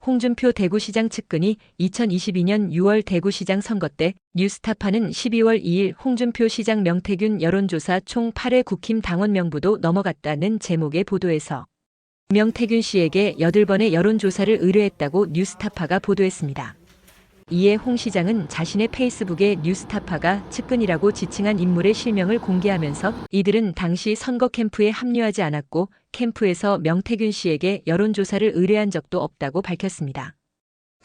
홍준표 대구시장 측근이 2022년 6월 대구시장 선거 때 뉴스타파는 12월 2일 홍준표 시장 명태균 여론조사 총 8회 국힘 당원 명부도 넘어갔다는 제목의 보도에서 명태균 씨에게 8번의 여론조사를 의뢰했다고 뉴스타파가 보도했습니다. 이에 홍 시장은 자신의 페이스북에 뉴스타파가 측근이라고 지칭한 인물의 실명을 공개하면서 이들은 당시 선거 캠프에 합류하지 않았고 캠프에서 명태균 씨에게 여론조사를 의뢰한 적도 없다고 밝혔습니다.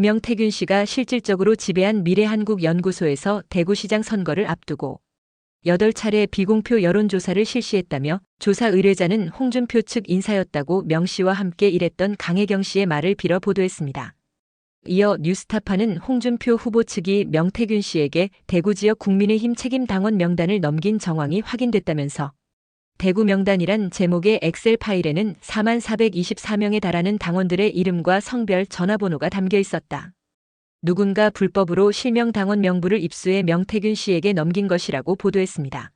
명태균 씨가 실질적으로 지배한 미래한국연구소에서 대구시장 선거를 앞두고 8차례 비공표 여론조사를 실시했다며 조사 의뢰자는 홍준표 측 인사였다고 명 씨와 함께 일했던 강혜경 씨의 말을 빌어 보도했습니다. 이어 뉴스타파는 홍준표 후보 측이 명태균 씨에게 대구 지역 국민의힘 책임 당원 명단을 넘긴 정황이 확인됐다면서 대구 명단이란 제목의 엑셀 파일에는 4424명에 달하는 당원들의 이름과 성별, 전화번호가 담겨 있었다. 누군가 불법으로 실명 당원 명부를 입수해 명태균 씨에게 넘긴 것이라고 보도했습니다.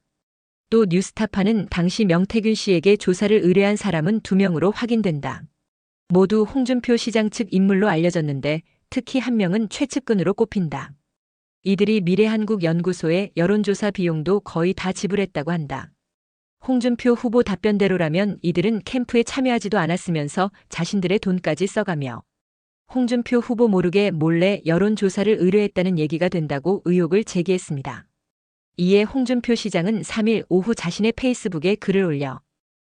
또 뉴스타파는 당시 명태균 씨에게 조사를 의뢰한 사람은 2명으로 확인된다. 모두 홍준표 시장 측 인물로 알려졌는데 특히 한 명은 최측근으로 꼽힌다. 이들이 미래한국연구소의 여론조사 비용도 거의 다 지불했다고 한다. 홍준표 후보 답변대로라면 이들은 캠프에 참여하지도 않았으면서 자신들의 돈까지 써가며 홍준표 후보 모르게 몰래 여론조사를 의뢰했다는 얘기가 된다고 의혹을 제기했습니다. 이에 홍준표 시장은 3일 오후 자신의 페이스북에 글을 올려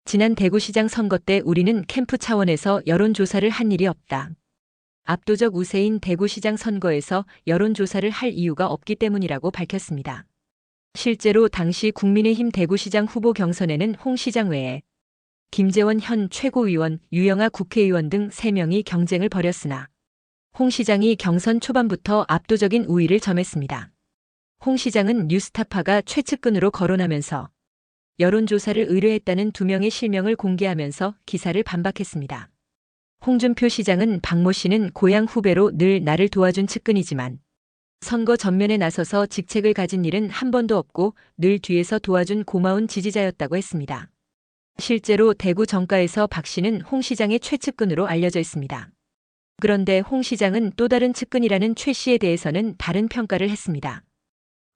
지난 대구시장 선거 때 우리는 캠프 차원에서 여론조사를 한 일이 없다. 압도적 우세인 대구시장 선거에서 여론조사를 할 이유가 없기 때문이라고 밝혔습니다. 실제로 당시 국민의힘 대구시장 후보 경선에는 홍 시장 외에 김재원 현 최고위원, 유영아 국회의원 등 3명이 경쟁을 벌였으나 홍 시장이 경선 초반부터 압도적인 우위를 점했습니다. 홍 시장은 뉴스타파가 최측근으로 거론하면서 여론조사를 의뢰했다는 2명의 실명을 공개하면서 기사를 반박했습니다. 홍준표 시장은 박모 씨는 고향 후배로 늘 나를 도와준 측근이지만 선거 전면에 나서서 직책을 가진 일은 한 번도 없고 늘 뒤에서 도와준 고마운 지지자였다고 했습니다. 실제로 대구 정가에서 박 씨는 홍 시장의 최측근으로 알려져 있습니다. 그런데 홍 시장은 또 다른 측근이라는 최 씨에 대해서는 다른 평가를 했습니다.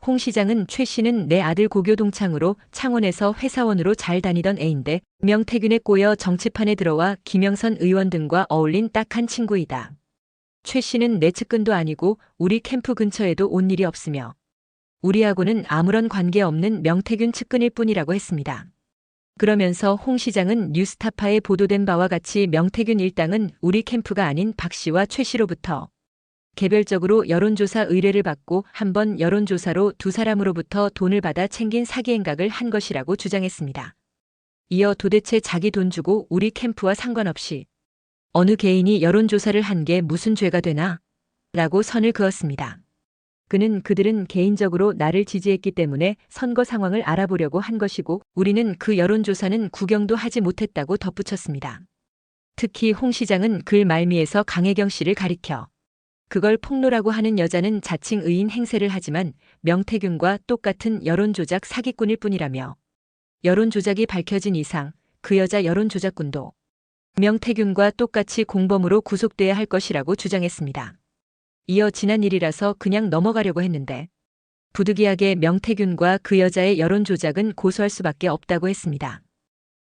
홍 시장은 최 씨는 내 아들 고교 동창으로 창원에서 회사원으로 잘 다니던 애인데 명태균에 꼬여 정치판에 들어와 김영선 의원 등과 어울린 딱한 친구이다. 최 씨는 내 측근도 아니고 우리 캠프 근처에도 온 일이 없으며 우리하고는 아무런 관계없는 명태균 측근일 뿐이라고 했습니다. 그러면서 홍 시장은 뉴스타파에 보도된 바와 같이 명태균 일당은 우리 캠프가 아닌 박 씨와 최 씨로부터 개별적으로 여론조사 의뢰를 받고 한 번 여론조사로 2사람으로부터 돈을 받아 챙긴 사기 행각을 한 것이라고 주장했습니다. 이어 도대체 자기 돈 주고 우리 캠프와 상관없이 어느 개인이 여론조사를 한 게 무슨 죄가 되나? 라고 선을 그었습니다. 그들은 개인적으로 나를 지지했기 때문에 선거 상황을 알아보려고 한 것이고 우리는 그 여론조사는 구경도 하지 못했다고 덧붙였습니다. 특히 홍 시장은 글 말미에서 강혜경 씨를 가리켜 그걸 폭로라고 하는 여자는 자칭 의인 행세를 하지만 명태균과 똑같은 여론조작 사기꾼일 뿐이라며 여론조작이 밝혀진 이상 그 여자 여론조작꾼도 명태균과 똑같이 공범으로 구속돼야 할 것이라고 주장했습니다. 이어 지난 일이라서 그냥 넘어가려고 했는데 부득이하게 명태균과 그 여자의 여론조작은 고소할 수밖에 없다고 했습니다.